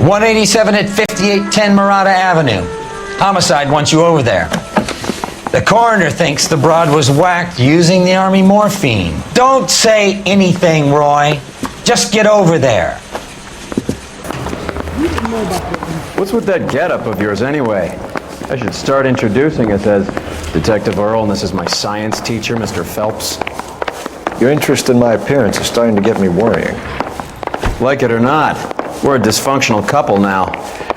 187 at 5810 Murata Avenue. Homicide wants you over there. The coroner thinks the broad was whacked using the Army morphine. Don't say anything, Roy. Just get over there. What's with that getup of yours anyway? I should start introducing us as Detective Earl, and this is my science teacher, Mr. Phelps. Your interest in my appearance is starting to get me worrying. Like it or not, we're a dysfunctional couple now.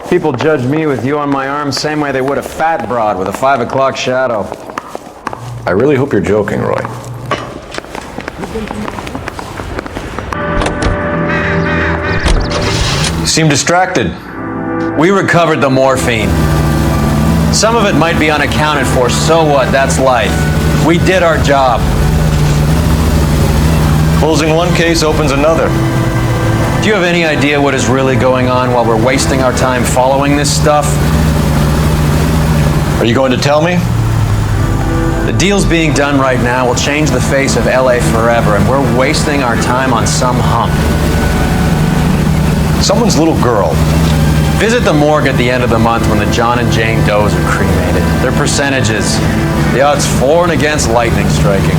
People judge me with you on my arm same way they would a fat broad with a 5 o'clock shadow. I really hope you're joking, Roy. You seem distracted. We recovered the morphine. Some of it might be unaccounted for, so what? That's life. We did our job. Closing one case opens another. Do you have any idea what is really going on while we're wasting our time following this stuff? Are you going to tell me? The deals being done right now will change the face of LA forever, and we're wasting our time on some hump. Someone's little girl. Visit the morgue at the end of the month when the John and Jane Does are cremated. Their percentages. The odds for and against lightning striking.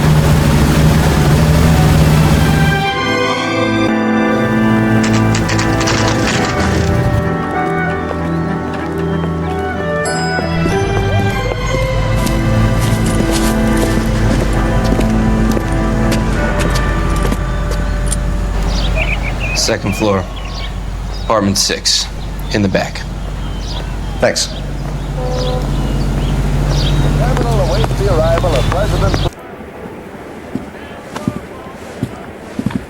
Second floor, apartment 6, in the back. Thanks.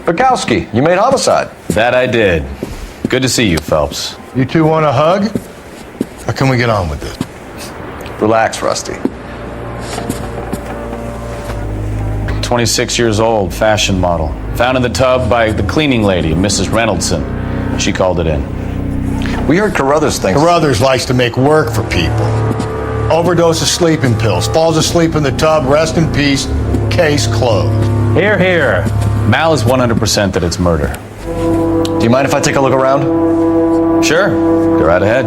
Bukowski, you made homicide. That I did. Good to see you, Phelps. You two want a hug? Or can we get on with this? Relax, Rusty. 26 years old, fashion model. Found in the tub by the cleaning lady, Mrs. Reynoldson. She called it in. We heard Carruthers thinks... Carruthers likes to make work for people. Overdose of sleeping pills. Falls asleep in the tub. Rest in peace. Case closed. Here, here. Mal is 100% that it's murder. Do you mind if I take a look around? Sure. Go right ahead.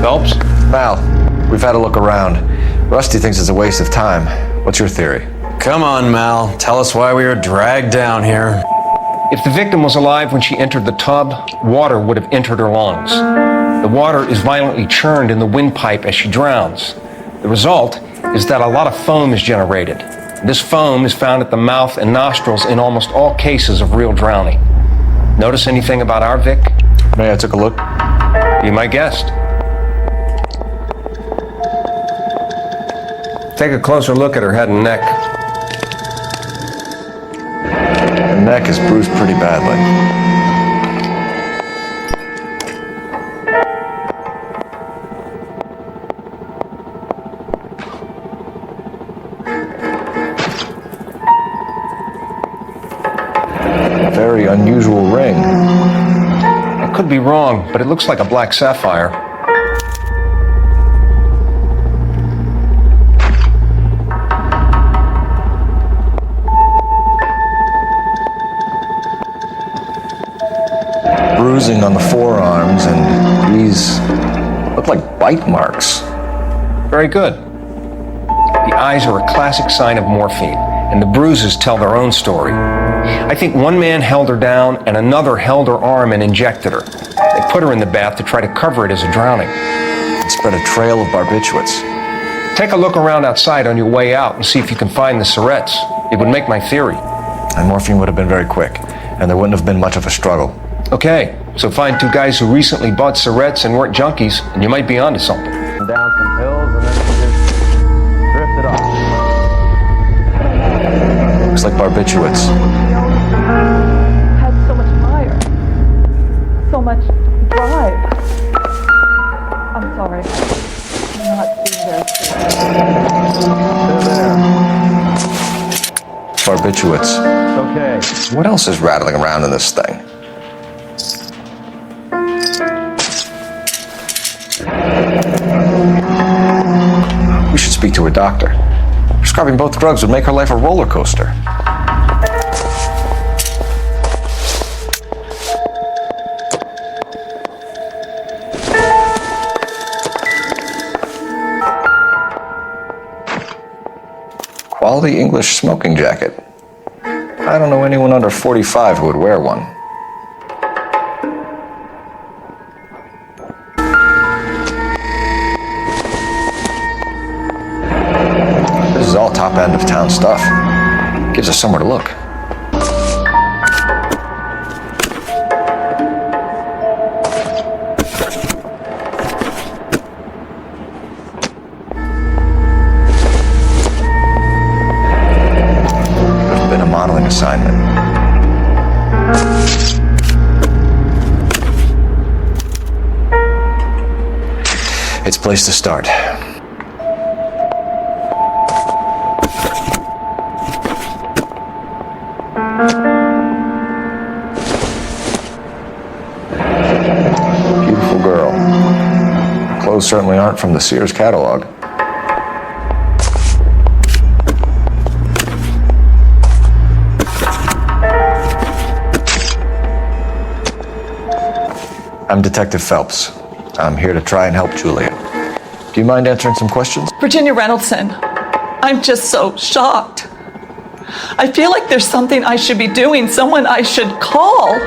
Phelps? Mal, we've had a look around. Rusty thinks it's a waste of time. What's your theory? Come on, Mal. Tell us why we were dragged down here. If the victim was alive when she entered the tub, water would have entered her lungs. The water is violently churned in the windpipe as she drowns. The result is that a lot of foam is generated. This foam is found at the mouth and nostrils in almost all cases of real drowning. Notice anything about our Vic? May I took a look? Be my guest. Take a closer look at her head and neck. Her neck is bruised pretty badly. A very unusual ring. I could be wrong, but it looks like a black sapphire. Bruising on the forearms, and these look like bite marks. Very good. The eyes are a classic sign of morphine, and the bruises tell their own story. I think one man held her down and another held her arm and injected her. They put her in the bath to try to cover it as a drowning. It spread a trail of barbiturates. Take a look around outside on your way out and see if you can find the syrettes. It would make my theory. And morphine would have been very quick, and there wouldn't have been much of a struggle. Okay, so find two guys who recently bought syrettes and weren't junkies, and you might be onto something. Down some pills, and then she just drifted off. Looks like barbiturates. Had so much fire, so much drive. I'm sorry. I'm not being very They're there. Barbiturates. Okay. What else is rattling around in this thing? speak to her doctor. Prescribing both drugs would make her life a roller coaster. Quality English smoking jacket. I don't know anyone under 45 who would wear one. This is all top end of town stuff. Gives us somewhere to look. There's been a modeling assignment. It's a place to start. Beautiful girl. Clothes certainly aren't from the Sears catalog. I'm Detective Phelps. I'm here to try and help Julia. Do you mind answering some questions? Virginia Reynoldson, I'm just so shocked. I feel like there's something I should be doing, someone I should call.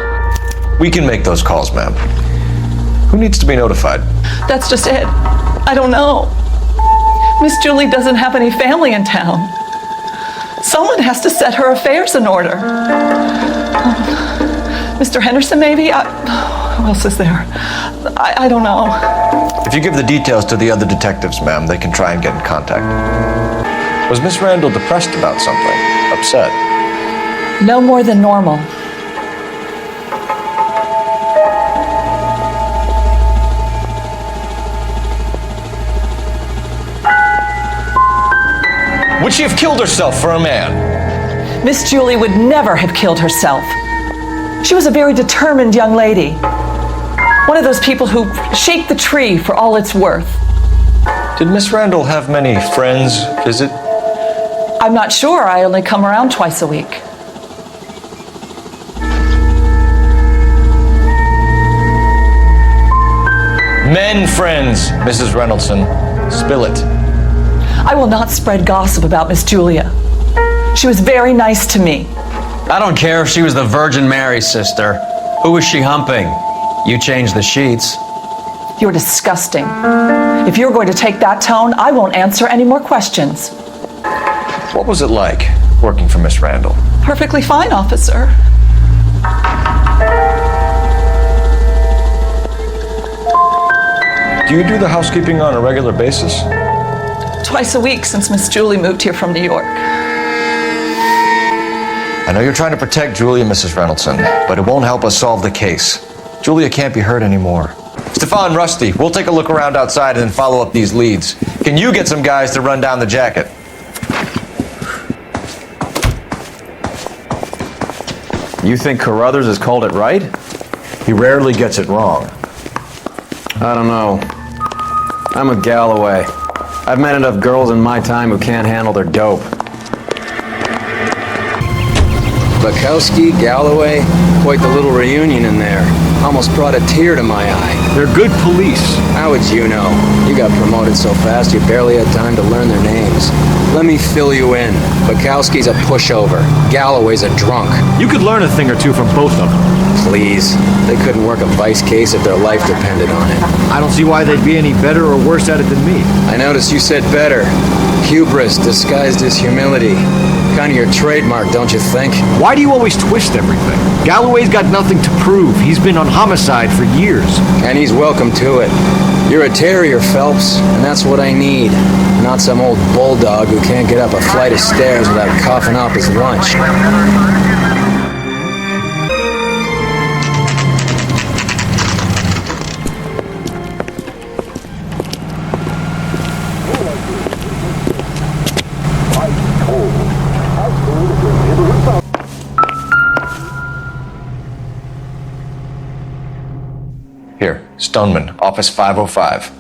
We can make those calls, ma'am. Who needs to be notified? That's just it. I don't know. Miss Julie doesn't have any family in town. Someone has to set her affairs in order. Mr. Henderson, maybe? Who else is there? I don't know. If you give the details to the other detectives, ma'am, they can try and get in contact. Was Miss Randall depressed about something? Upset? No more than normal. Would she have killed herself for a man? Miss Julie would never have killed herself. She was a very determined young lady. One of those people who shake the tree for all it's worth. Did Miss Randall have many friends visit? I'm not sure. I only come around twice a week. Men friends, Mrs. Reynoldson. Spill it. I will not spread gossip about Miss Julia. She was very nice to me. I don't care if she was the Virgin Mary's sister. Who was she humping? You changed the sheets. You're disgusting. If you're going to take that tone, I won't answer any more questions. What was it like working for Miss Randall? Perfectly fine, officer. Do you do the housekeeping on a regular basis? Twice a week since Miss Julie moved here from New York. I know you're trying to protect Julia, Mrs. Reynoldson, but it won't help us solve the case. Julia can't be hurt anymore. Stefan, Rusty, we'll take a look around outside and then follow up these leads. Can you get some guys to run down the jacket? You think Carruthers has called it right? He rarely gets it wrong. I don't know. I'm with Galloway. I've met enough girls in my time who can't handle their dope. Bukowski, Galloway, quite the little reunion in there. Almost brought a tear to my eye. They're good police. How would you know? You got promoted so fast you barely had time to learn their names. Let me fill you in. Bukowski's a pushover. Galloway's a drunk. You could learn a thing or two from both of them. Please. They couldn't work a vice case if their life depended on it. I don't see why they'd be any better or worse at it than me. I noticed you said better. Hubris disguised as humility. Kind of your trademark, don't you think? Why do you always twist everything? Galloway's got nothing to prove. He's been on homicide for years. And he's welcome to it. You're a terrier, Phelps, and that's what I need. Not some old bulldog who can't get up a flight of stairs without coughing off his lunch. Here, Stoneman, office 505.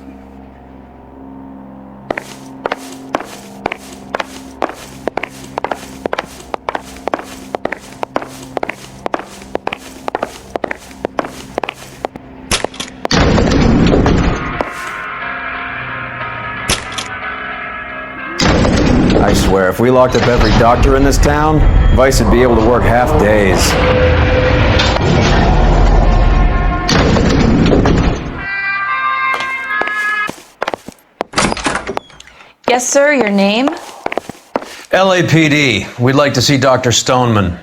swear, if we locked up every doctor in this town, Vice would be able to work half days. Yes, sir, your name? LAPD. We'd like to see Dr. Stoneman.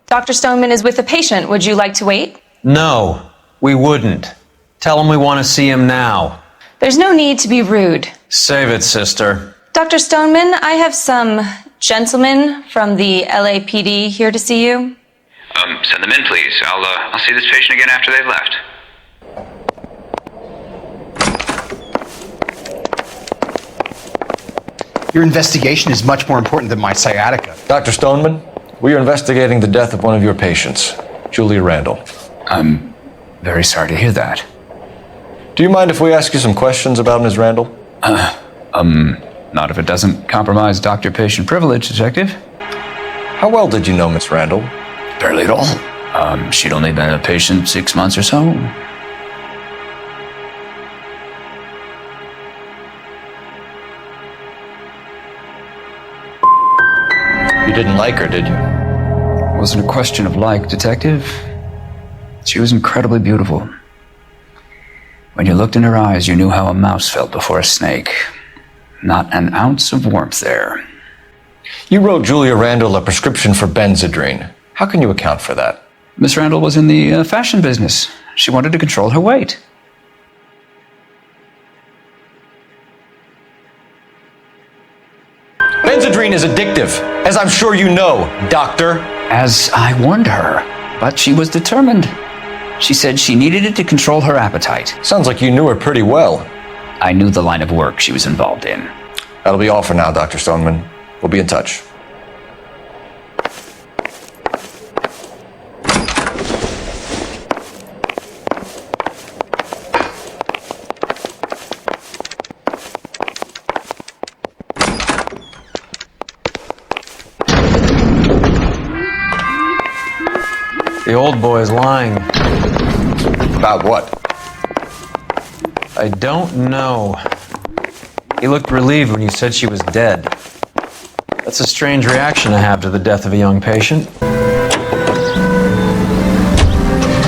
Dr. Stoneman is with a patient. Would you like to wait? No, we wouldn't. Tell him we want to see him now. There's no need to be rude. Save it, sister. Dr. Stoneman, I have some gentlemen from the LAPD here to see you. Send them in, please. I'll see this patient again after they've left. Your investigation is much more important than my sciatica. Dr. Stoneman, we are investigating the death of one of your patients, Julia Randall. I'm very sorry to hear that. Do you mind if we ask you some questions about Ms. Randall? Not if it doesn't compromise doctor-patient privilege, Detective. How well did you know Ms. Randall? Barely at all. She'd only been a patient 6 months or so. You didn't like her, did you? It wasn't a question of like, Detective. She was incredibly beautiful. When you looked in her eyes, you knew how a mouse felt before a snake. Not an ounce of warmth there. You wrote Julia Randall a prescription for Benzedrine. How can you account for that? Miss Randall was in the fashion business. She wanted to control her weight. Benzedrine is addictive, as I'm sure you know, doctor. As I warned her, but she was determined. She said she needed it to control her appetite. Sounds like you knew her pretty well. I knew the line of work she was involved in. That'll be all for now, Dr. Stoneman. We'll be in touch. The old boy's lying. About what? I don't know. He looked relieved when you said she was dead. That's a strange reaction to have to the death of a young patient.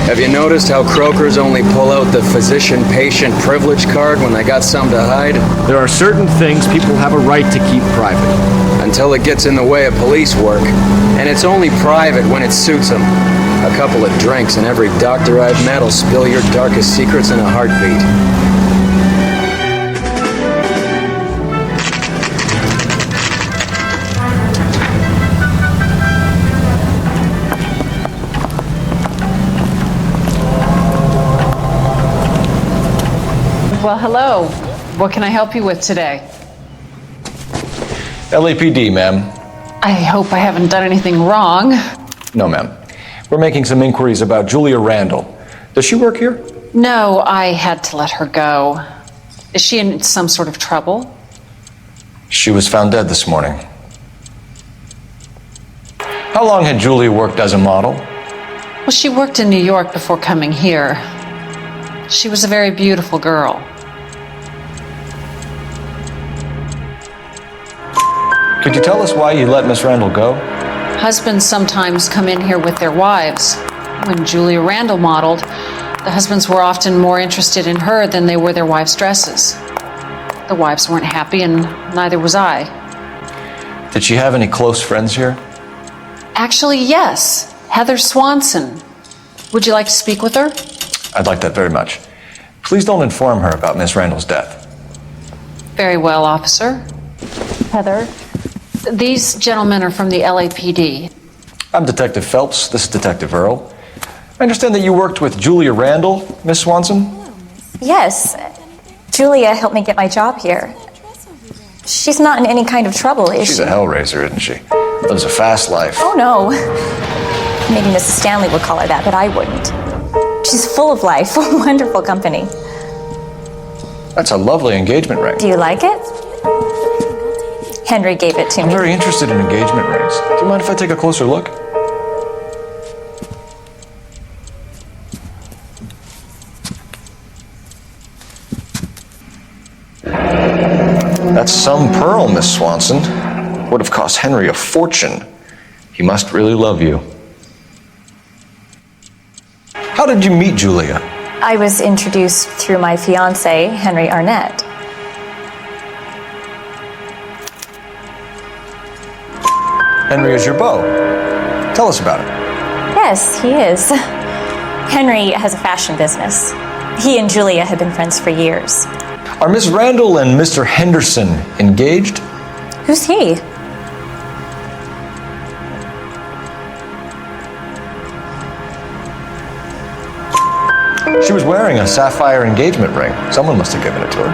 Have you noticed how croakers only pull out the physician-patient privilege card when they got something to hide? There are certain things people have a right to keep private. Until it gets in the way of police work. And it's only private when it suits them. A couple of drinks and every doctor I've met will spill your darkest secrets in a heartbeat. Well, hello. What can I help you with today? LAPD, ma'am. I hope I haven't done anything wrong. No, ma'am. We're making some inquiries about Julia Randall. Does she work here? No, I had to let her go. Is she in some sort of trouble? She was found dead this morning. How long had Julia worked as a model? Well, she worked in New York before coming here. She was a very beautiful girl. Could you tell us why you let Miss Randall go? Husbands sometimes come in here with their wives. When Julia Randall modeled, the husbands were often more interested in her than they were their wives' dresses. The wives weren't happy, and neither was I. Did she have any close friends here? Actually, yes. Heather Swanson. Would you like to speak with her? I'd like that very much. Please don't inform her about Miss Randall's death. Very well, officer. Heather, these gentlemen are from the LAPD. I'm Detective Phelps. This is Detective Earl. I understand that you worked with Julia Randall, Miss Swanson? Yes. Julia helped me get my job here. She's not in any kind of trouble, is she? She's a hellraiser, isn't she? Lives a fast life. Oh, no. Maybe Mrs. Stanley would call her that, but I wouldn't. She's full of life, wonderful company. That's a lovely engagement ring. Do you like it? Henry gave it to me. I'm very interested in engagement rings. Do you mind if I take a closer look? That's some pearl, Miss Swanson. Would have cost Henry a fortune. He must really love you. How did you meet Julia? I was introduced through my fiance, Henry Arnett. Henry is your beau. Tell us about it. Yes, he is. Henry has a fashion business. He and Julia have been friends for years. Are Miss Randall and Mr. Henderson engaged? Who's he? She was wearing a sapphire engagement ring. Someone must have given it to her.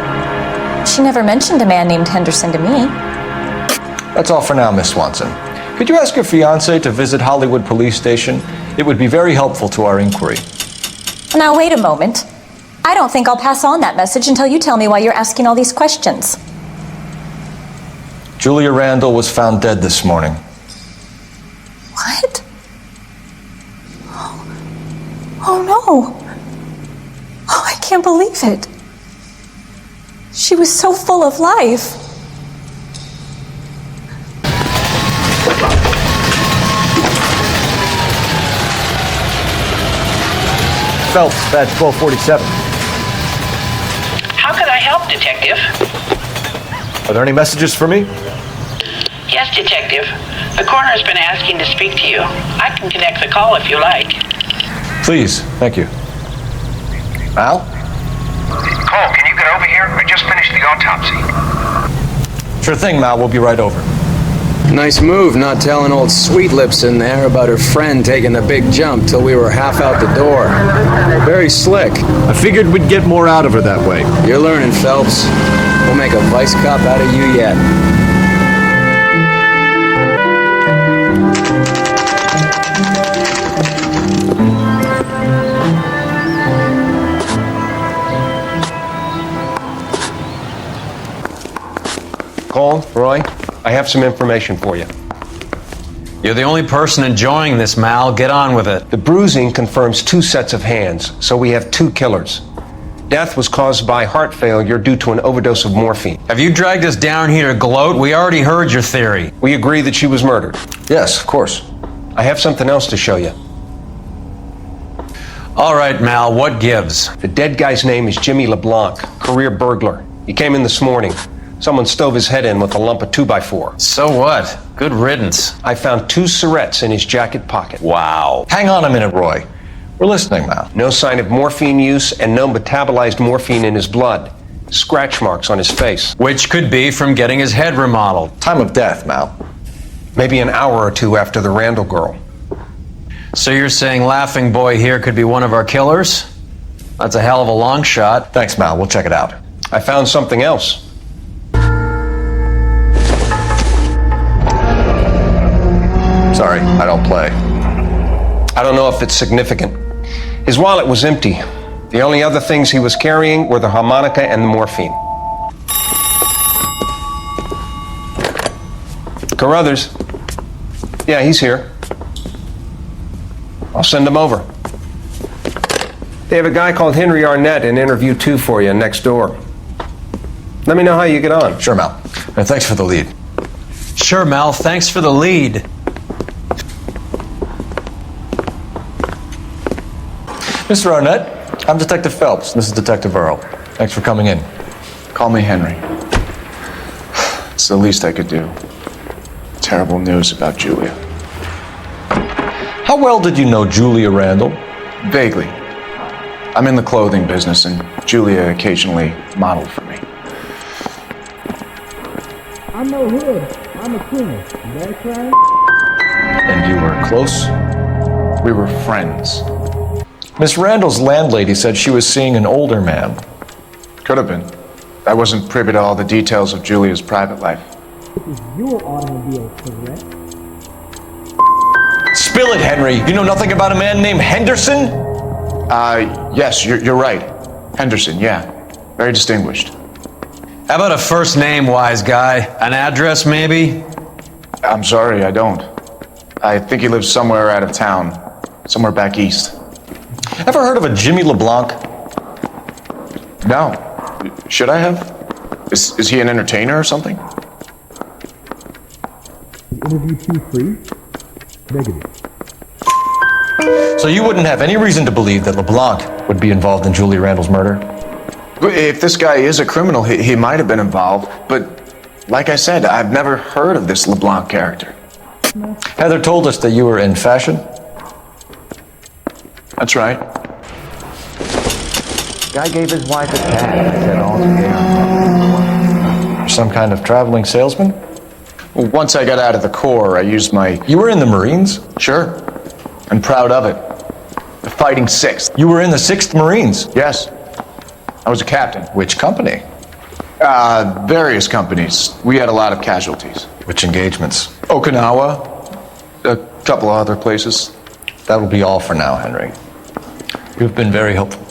She never mentioned a man named Henderson to me. That's all for now, Miss Swanson. Could you ask your fiancé to visit Hollywood Police Station? It would be very helpful to our inquiry. Now, wait a moment. I don't think I'll pass on that message until you tell me why you're asking all these questions. Julia Randall was found dead this morning. What? Oh no. Oh, I can't believe it. She was so full of life. Phelps, badge 1247. How can I help, Detective? Are there any messages for me? Yes, Detective. The coroner's been asking to speak to you. I can connect the call if you like. Please, thank you. Al? Cole, can you get over here? I just finished the autopsy. Sure thing, Mal. We'll be right over. Nice move not telling old Sweet Lips in there about her friend taking the big jump till we were half out the door. Very slick. I figured we'd get more out of her that way. You're learning, Phelps. We'll make a vice cop out of you yet. Cole, Roy, I have some information for you. You're the only person enjoying this, Mal. Get on with it. The bruising confirms 2 sets of hands, so we have 2 killers. Death was caused by heart failure due to an overdose of morphine. Have you dragged us down here to gloat? We already heard your theory. We agree that she was murdered. Yes, of course. I have something else to show you. All right, Mal, what gives? The dead guy's name is Jimmy LeBlanc, career burglar. He came in this morning. Someone stove his head in with a lump of 2x4. So what? Good riddance. I found 2 cigarettes in his jacket pocket. Wow. Hang on a minute, Roy. We're listening now. No sign of morphine use and no metabolized morphine in his blood. Scratch marks on his face. Which could be from getting his head remodeled. Time of death, Mal. Maybe an hour or 2 after the Randall girl. So you're saying Laughing Boy here could be one of our killers? That's a hell of a long shot. Thanks, Mal. We'll check it out. I found something else. Sorry, I don't play. I don't know if it's significant. His wallet was empty. The only other things he was carrying were the harmonica and the morphine. Carruthers. Yeah, he's here. I'll send him over. They have a guy called Henry Arnett in interview 2 for you next door. Let me know how you get on. Sure, Mal. And thanks for the lead. Sure, Mal. Thanks for the lead. Mr. Arnett, I'm Detective Phelps. This is Detective Earl. Thanks for coming in. Call me Henry. It's the least I could do. Terrible news about Julia. How well did you know Julia Randall? Vaguely. I'm in the clothing business, and Julia occasionally modeled for me. I'm no hood. I'm a criminal. That's right. And you were close? We were friends. Miss Randall's landlady said she was seeing an older man. Could have been. I wasn't privy to all the details of Julia's private life. Is your automobile correct? Spill it, Henry. You know nothing about a man named Henderson? Yes, you're right. Henderson, yeah. Very distinguished. How about a first name, wise guy? An address, maybe? I'm sorry, I don't. I think he lives somewhere out of town. Somewhere back east. Ever heard of a Jimmy LeBlanc? No. Should I have? Is he an entertainer or something? Interview 2-3. Negative. So you wouldn't have any reason to believe that LeBlanc would be involved in Julie Randall's murder? If this guy is a criminal, he might have been involved, but like I said, I've never heard of this LeBlanc character. Heather told us that you were in fashion. That's right. Guy gave his wife a tag and said all together. Some kind of traveling salesman? Well, once I got out of the Corps, I used my... You were in the Marines? Sure. I'm proud of it. The Fighting 6th. You were in the 6th Marines? Yes. I was a captain. Which company? Various companies. We had a lot of casualties. Which engagements? Okinawa. A couple of other places. That will be all for now, Henry. You've been very helpful.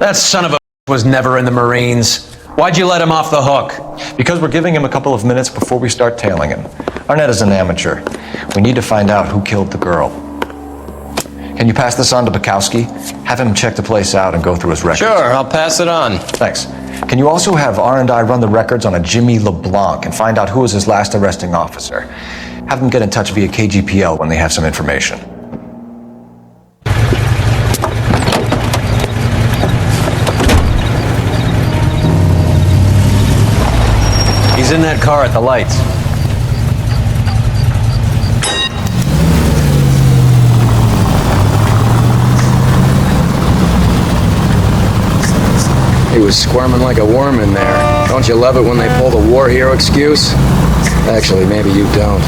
That son of a was never in the Marines. Why'd you let him off the hook? Because we're giving him a couple of minutes before we start tailing him. Arnett is an amateur. We need to find out who killed the girl. Can you pass this on to Bukowski? Have him check the place out and go through his records. Sure, I'll pass it on. Thanks. Can you also have R&I run the records on a Jimmy LeBlanc and find out who was his last arresting officer? Have them get in touch via KGPL when they have some information. He's in that car at the lights. He was squirming like a worm in there. Don't you love it when they pull the war hero excuse? Actually, maybe you don't.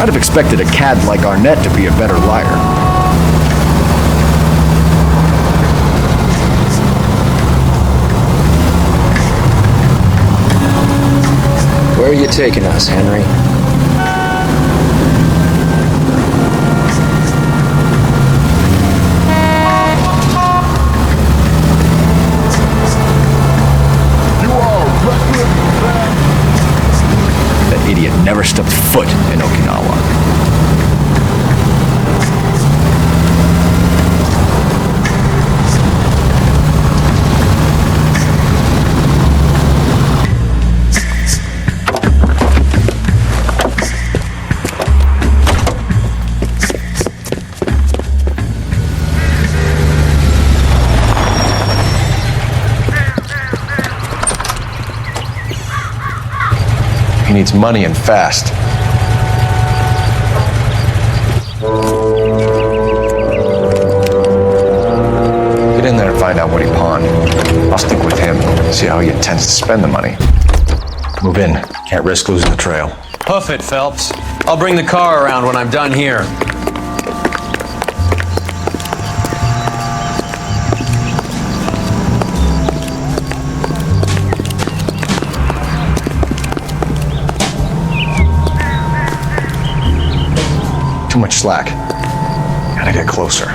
I'd have expected a cad like Arnett to be a better liar. Where are you taking us, Henry? That idiot never stepped foot in Okinawa. He needs money and fast. Get in there and find out what he pawned. I'll stick with him, see how he intends to spend the money. Move in. Can't risk losing the trail. Hoof it, Phelps. I'll bring the car around when I'm done here. Too much slack. Gotta get closer.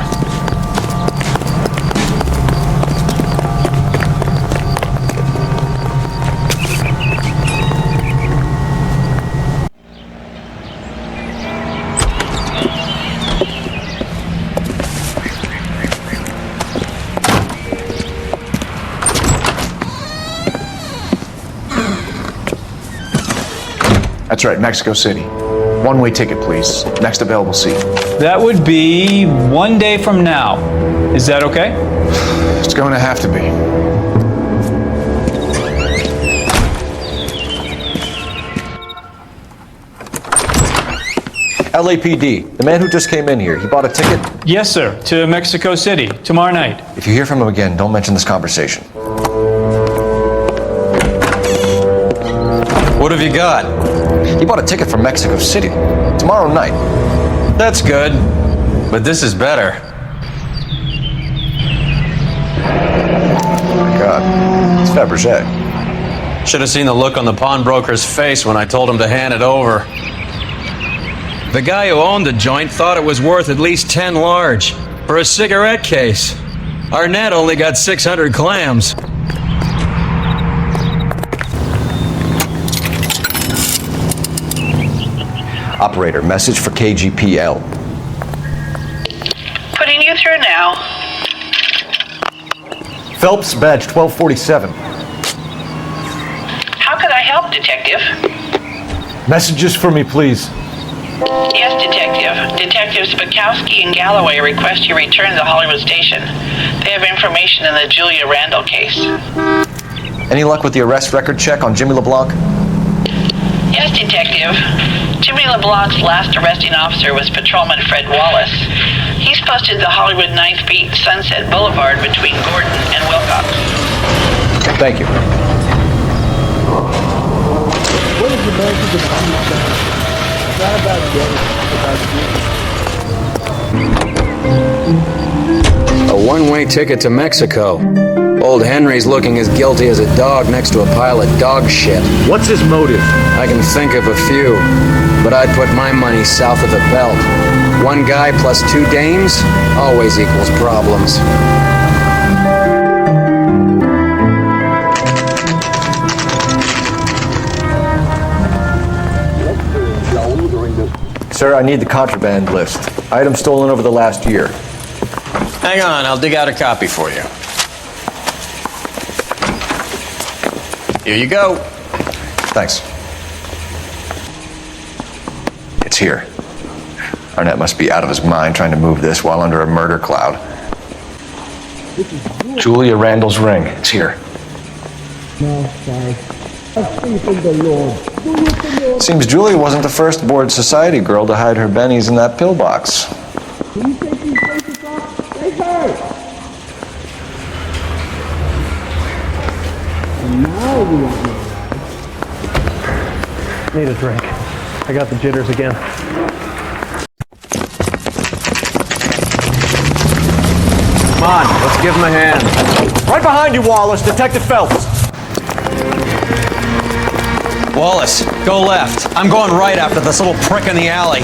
That's right, Mexico City. One-way ticket, please. Next available seat. That would be 1 day from now. Is that okay? It's going to have to be. LAPD, the man who just came in here, he bought a ticket? Yes, sir. To Mexico City, tomorrow night. If you hear from him again, don't mention this conversation. What have you got? He bought a ticket from Mexico City. Tomorrow night. That's good, but this is better. Oh my God, it's Fabergé. Should have seen the look on the pawnbroker's face when I told him to hand it over. The guy who owned the joint thought it was worth at least 10 large for a cigarette case. Arnett only got 600 clams. Operator, message for KGPL. Putting you through now. Phelps, badge 1247. How could I help, Detective? Messages for me, please. Yes, Detective. Detectives Bukowski and Galloway request you return to Hollywood Station. They have information in the Julia Randall case. Any luck with the arrest record check on Jimmy LeBlanc? Yes, Detective. Jimmy LeBlanc's last arresting officer was Patrolman Fred Wallace. He's posted the Hollywood 9th Beat Sunset Boulevard between Gordon and Wilcox. Thank you. What is the message of homicide? It's not about getting, it's about A one-way ticket to Mexico. Old Henry's looking as guilty as a dog next to a pile of dog shit. What's his motive? I can think of a few, but I'd put my money south of the belt. One guy plus 2 dames always equals problems. Sir, I need the contraband list. Items stolen over the last year. Hang on, I'll dig out a copy for you. Here you go. Thanks. It's here. Arnett must be out of his mind trying to move this while under a murder cloud. Julia Randall's ring. It's here. no, sorry. Faith in the Lord. Do it in your Seems Julia wasn't the first bored society girl to hide her bennies in that pillbox. Can you take these places off? They hurt. And now we are. Need a drink. I got the jitters again. Come on, let's give him a hand. Right behind you, Wallace. Detective Phelps. Wallace, go left. I'm going right after this little prick in the alley.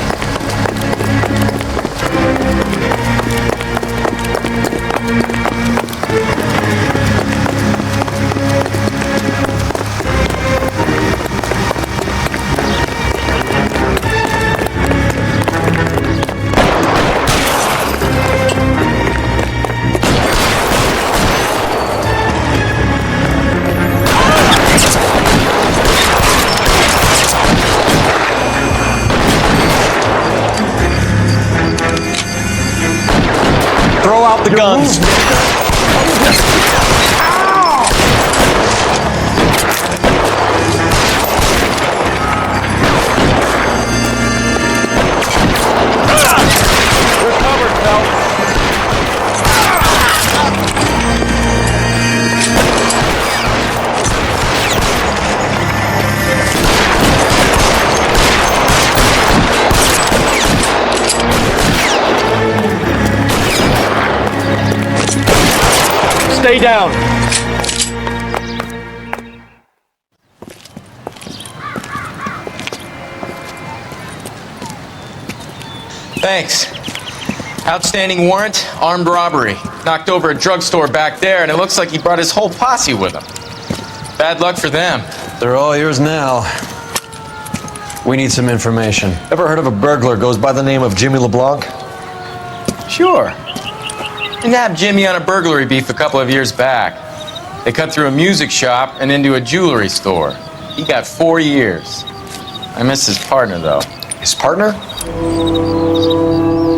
Throw out the guns. We're covered, Phelps. Stay down. Thanks. Outstanding warrant, armed robbery. Knocked over a drugstore back there, and it looks like he brought his whole posse with him. Bad luck for them. They're all yours now. We need some information. Ever heard of a burglar goes by the name of Jimmy LeBlanc? Sure. We nabbed Jimmy on a burglary beef a couple of years back. They cut through a music shop and into a jewelry store. He got 4 years. I miss his partner, though. His partner?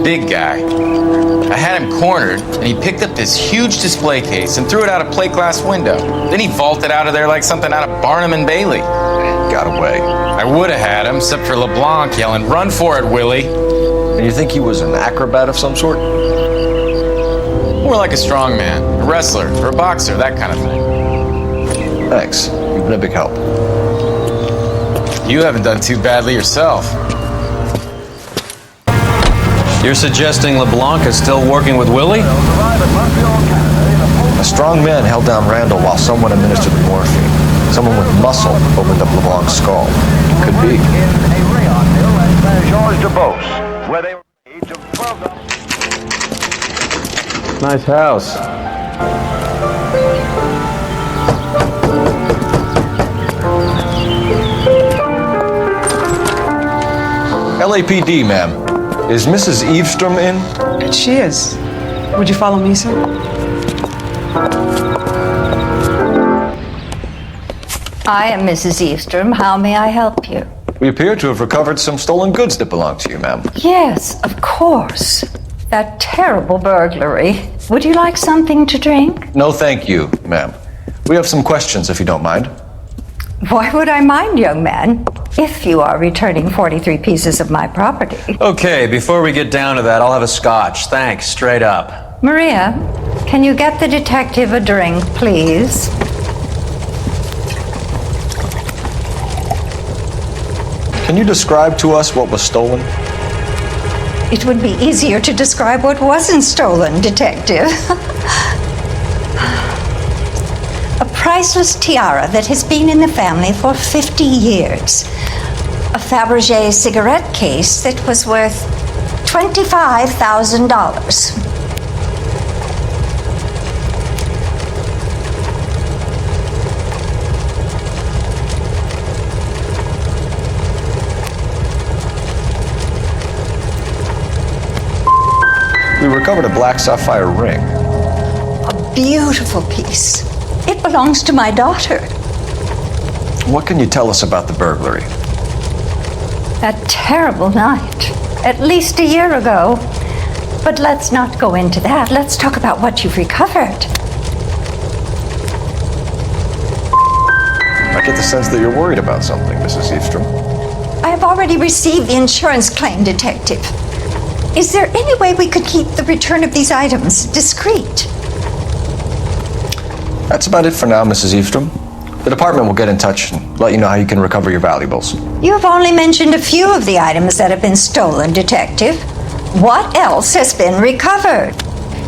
Big guy. I had him cornered, and he picked up this huge display case and threw it out a plate glass window. Then he vaulted out of there like something out of Barnum and Bailey. Got away. I would have had him, except for LeBlanc yelling, "Run for it, Willie!" And you think he was an acrobat of some sort? More like a strongman, a wrestler, or a boxer, that kind of thing. Thanks. You've been a big help. You haven't done too badly yourself. You're suggesting LeBlanc is still working with Willie? A strong man held down Randall while someone administered the morphine. Someone with muscle opened up LeBlanc's skull. Could be. Nice house. LAPD, ma'am. Is Mrs. Eavestrom in? She is. Would you follow me, sir? I am Mrs. Eavestrom. How may I help you? We appear to have recovered some stolen goods that belong to you, ma'am. Yes, of course. That terrible burglary. Would you like something to drink? No, thank you, ma'am. We have some questions, if you don't mind. Why would I mind, young man, if you are returning 43 pieces of my property? Okay, before we get down to that, I'll have a scotch. Thanks, straight up. Maria, can you get the detective a drink, please? Can you describe to us what was stolen? It would be easier to describe what wasn't stolen, Detective. A priceless tiara that has been in the family for 50 years. A Fabergé cigarette case that was worth $25,000. We recovered a black sapphire ring. A beautiful piece. It belongs to my daughter. What can you tell us about the burglary? That terrible night, at least a year ago. But let's not go into that. Let's talk about what you've recovered. I get the sense that you're worried about something, Mrs. Eavestrom. I have already received the insurance claim, Detective. Is there any way we could keep the return of these items discreet? That's about it for now, Mrs. Eavestrom. The department will get in touch and let you know how you can recover your valuables. You have only mentioned a few of the items that have been stolen, Detective. What else has been recovered?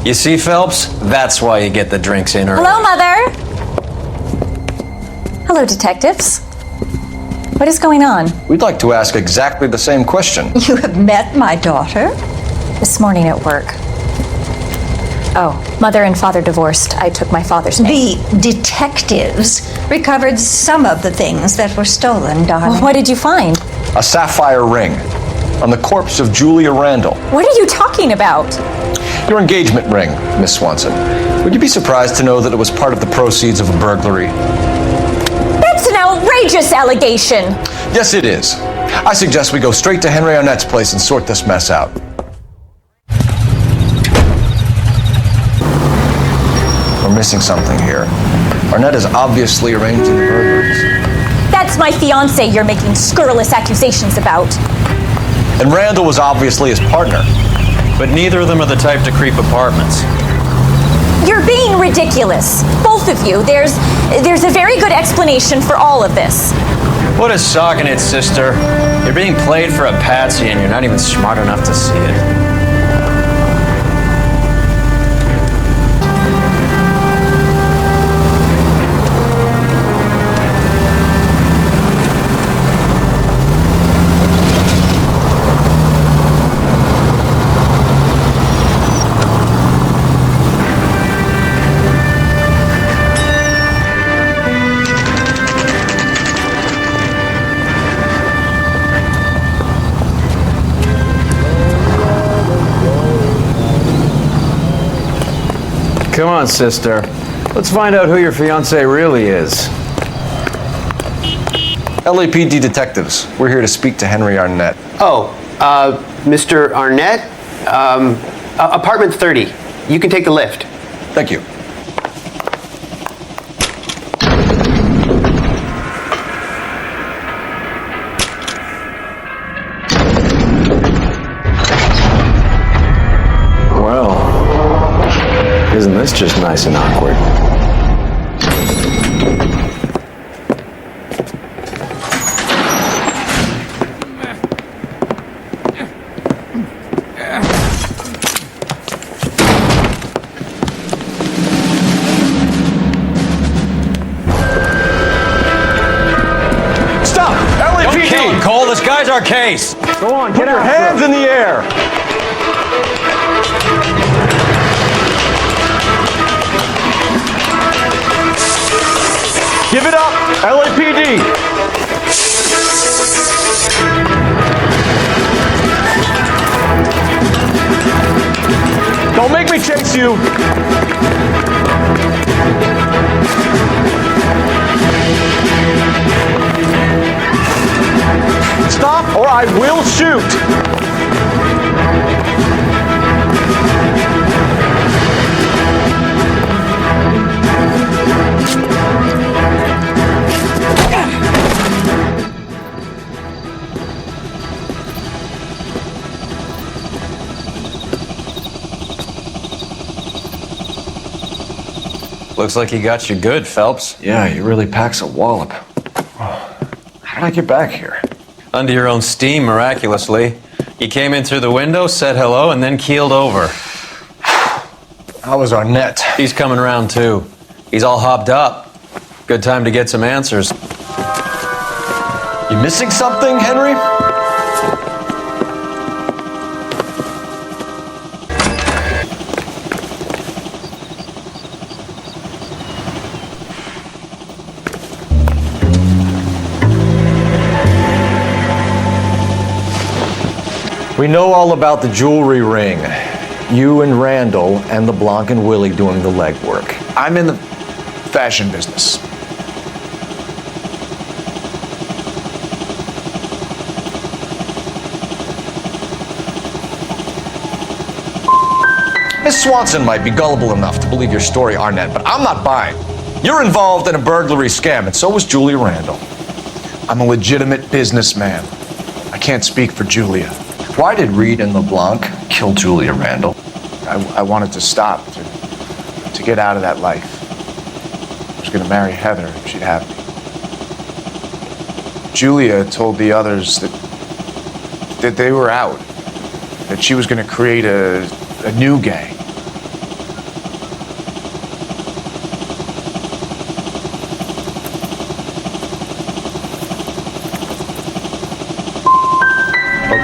You see, Phelps? That's why you get the drinks in early. Hello, Mother. Hello, detectives. What is going on? We'd like to ask exactly the same question. You have met my daughter? This morning at work. Oh, mother and father divorced. I took my father's name. The detectives recovered some of the things that were stolen, darling. Well, what did you find? A sapphire ring on the corpse of Julia Randall. What are you talking about? Your engagement ring, Miss Swanson. Would you be surprised to know that it was part of the proceeds of a burglary? That's an outrageous allegation. Yes, it is. I suggest we go straight to Henry Arnett's place and sort this mess out. We're missing something here. Arnett is obviously arranging the burglaries. That's my fiance you're making scurrilous accusations about. And Randall was obviously his partner. But neither of them are the type to creep apartments. You're being ridiculous. Both of you. There's a very good explanation for all of this. What is socking it, sister? You're being played for a patsy and you're not even smart enough to see it. Come on, sister. Let's find out who your fiancé really is. LAPD detectives. We're here to speak to Henry Arnett. Oh, Mr. Arnett? Apartment 30. You can take the lift. Thank you. Isn't this just nice and awkward? Stop! LAPD! Don't kill him, Cole. This guy's our case. Go on, Put your hands in the air! Give it up, LAPD! bless you. Stop or I will shoot. Looks like he got you good, Phelps. Yeah, he really packs a wallop. How did I get back here? Under your own steam, miraculously. You came in through the window, said hello, and then keeled over. How was Arnett? He's coming around, too. He's all hopped up. Good time to get some answers. You missing something, Henry? We know all about the jewelry ring. You and Randall and LeBlanc and Willie doing the legwork. I'm in the fashion business. Miss Swanson might be gullible enough to believe your story, Arnett, but I'm not buying. You're involved in a burglary scam, and so was Julia Randall. I'm a legitimate businessman. I can't speak for Julia. Why did Reed and LeBlanc kill Julia Randall? I wanted to stop, to get out of that life. I was going to marry Heather if she'd have me. Julia told the others that they were out, that she was going to create a new gang.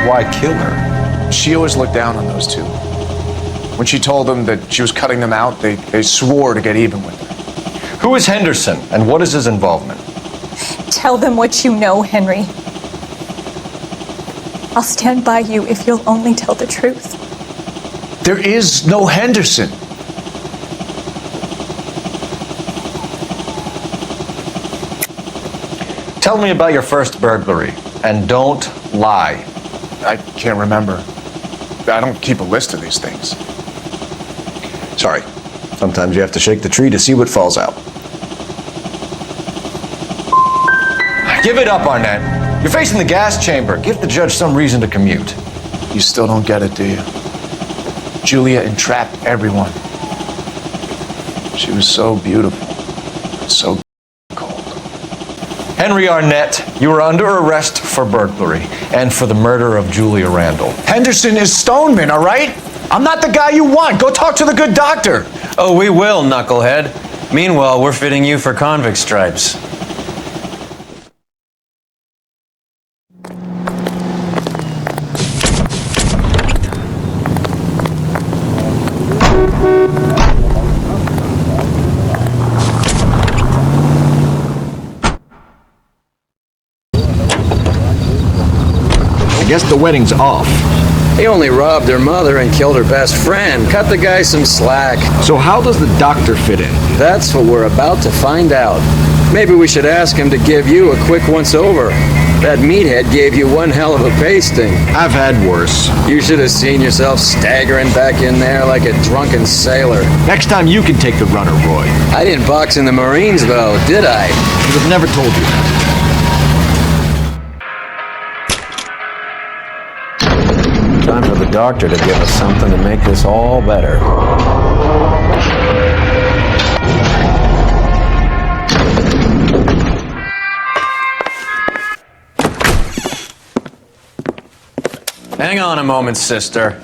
Why kill her? She always looked down on those two. When she told them that she was cutting them out, they swore to get even with her. Who is Henderson, and what is his involvement? Tell them what you know, Henry. I'll stand by you if you'll only tell the truth. There is no Henderson. Tell me about your first burglary, and don't lie. I can't remember. I don't keep a list of these things. Sorry. Sometimes you have to shake the tree to see what falls out. Give it up, Arnett. You're facing the gas chamber. Give the judge some reason to commute. You still don't get it, do you? Julia entrapped everyone. She was so beautiful. So cold. Henry Arnett, you are under arrest for burglary and for the murder of Julia Randall. Henderson is Stoneman, all right? I'm not the guy you want. Go talk to the good doctor. Oh, we will, knucklehead. Meanwhile, we're fitting you for convict stripes. I guess the wedding's off. He only robbed her mother and killed her best friend. Cut the guy some slack. So how does the doctor fit in? That's what we're about to find out. Maybe we should ask him to give you a quick once-over. That meathead gave you one hell of a pasting. I've had worse. You should have seen yourself staggering back in there like a drunken sailor. Next time you can take the runner, Roy. I didn't box in the Marines, though, did I? Would have never told you that. Time for the doctor to give us something to make this all better. Hang on a moment, sister.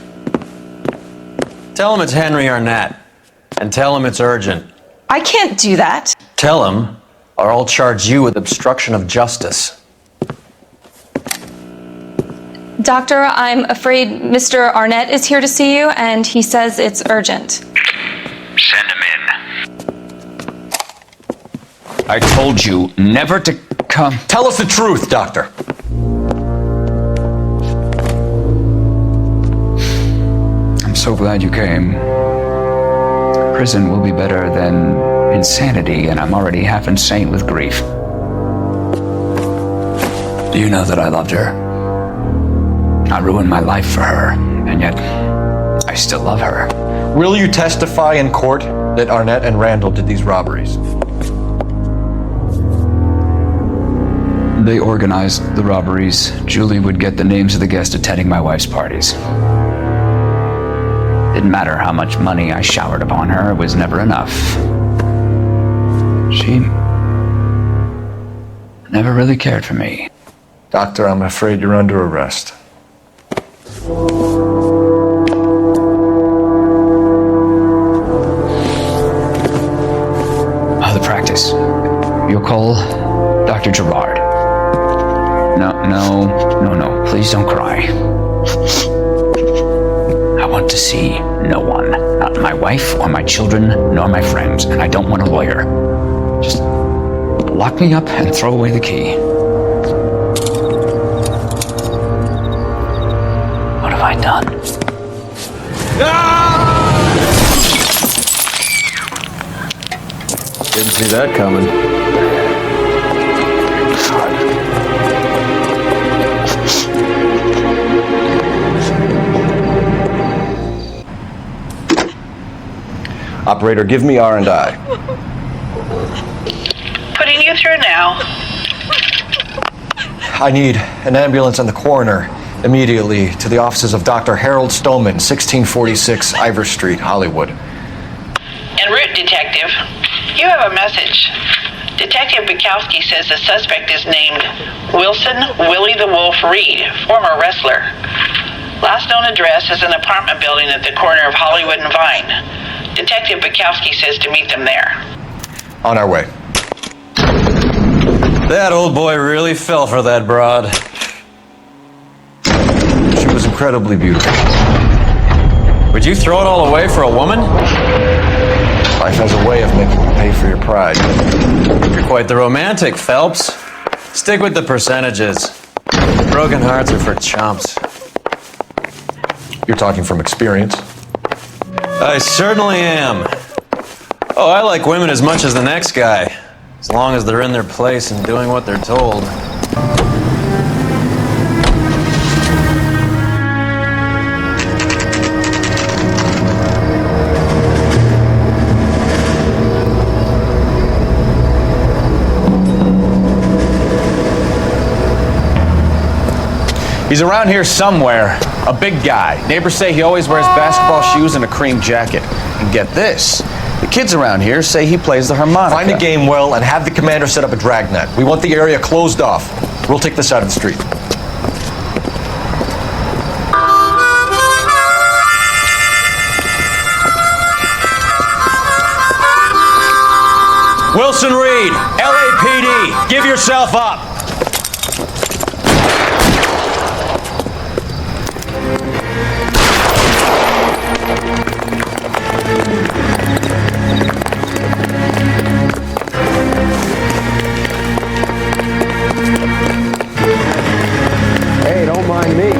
Tell him it's Henry Arnett, and tell him it's urgent. I can't do that. Tell him, or I'll charge you with obstruction of justice. Doctor, I'm afraid Mr. Arnett is here to see you, and he says it's urgent. Send him in. I told you never to come. Tell us the truth, Doctor. I'm so glad you came. prison will be better than insanity, and I'm already half insane with grief. You know that I loved her. I ruined my life for her, and yet I still love her. Will you testify in court that Arnett and Randall did these robberies? They organized the robberies. Julie would get the names of the guests attending my wife's parties. Didn't matter how much money I showered upon her, it was never enough. She never really cared for me. Doctor, I'm afraid you're under arrest. The practice. You'll call Dr. Gerard. No. Please don't cry. I want to see no one. Not my wife or my children, nor my friends. And I don't want a lawyer. Just lock me up and throw away the key. What have I done? Didn't see that coming. Operator, give me R&I. Putting you through now. I need an ambulance and the coroner immediately to the offices of Dr. Harold Stoneman, 1646 Ivor Street, Hollywood. En route, Detective. You have a message. Detective Bukowski says the suspect is named Wilson Willie the Wolf Reed, former wrestler. Last known address is an apartment building at the corner of Hollywood and Vine. Detective Bukowski says to meet them there. On our way. That old boy really fell for that broad. She was incredibly beautiful. Would you throw it all away for a woman? Life has a way of making you pay for your pride. You're quite the romantic, Phelps. Stick with the percentages. Broken hearts are for chumps. You're talking from experience. I certainly am. Oh, I like women as much as the next guy. As long as they're in their place and doing what they're told. He's around here somewhere. A big guy. Neighbors say he always wears basketball shoes and a cream jacket. And get this, the kids around here say he plays the harmonica. Find a game well and have the commander set up a dragnet. We want the area closed off. We'll take this side of the street. Wilson Reed, LAPD, give yourself up. Hey, don't mind me.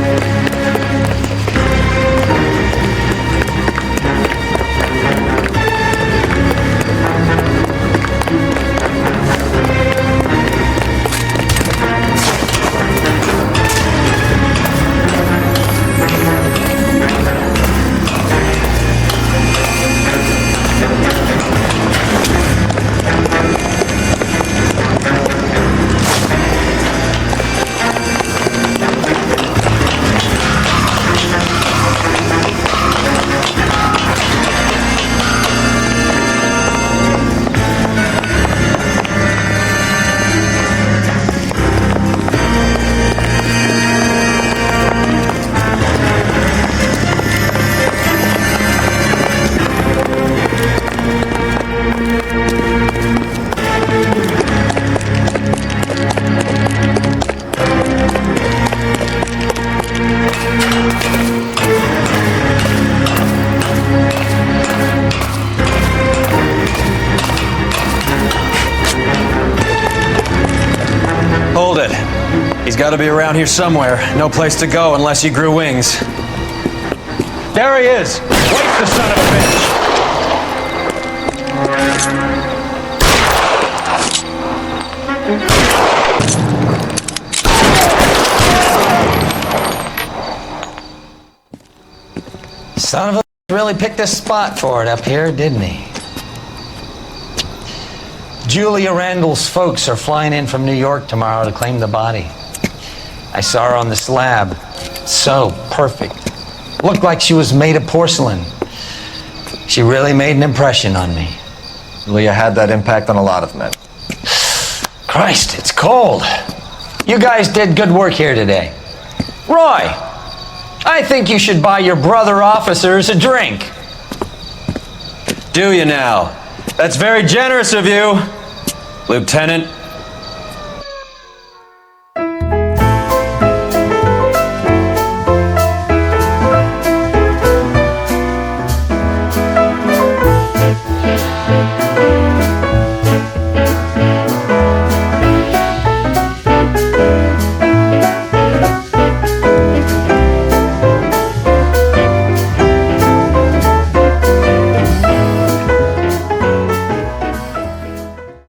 Hold it. He's got to be around here somewhere. No place to go unless he grew wings. There he is. Wait, the son of a bitch. Son of a really picked a spot for it up here, didn't he? Julia Randall's folks are flying in from New York tomorrow to claim the body. I saw her on the slab. So perfect. Looked like she was made of porcelain. She really made an impression on me. Julia had that impact on a lot of men. Christ, it's cold. You guys did good work here today. Roy, I think you should buy your brother officers a drink. Do you now? That's very generous of you, Lieutenant.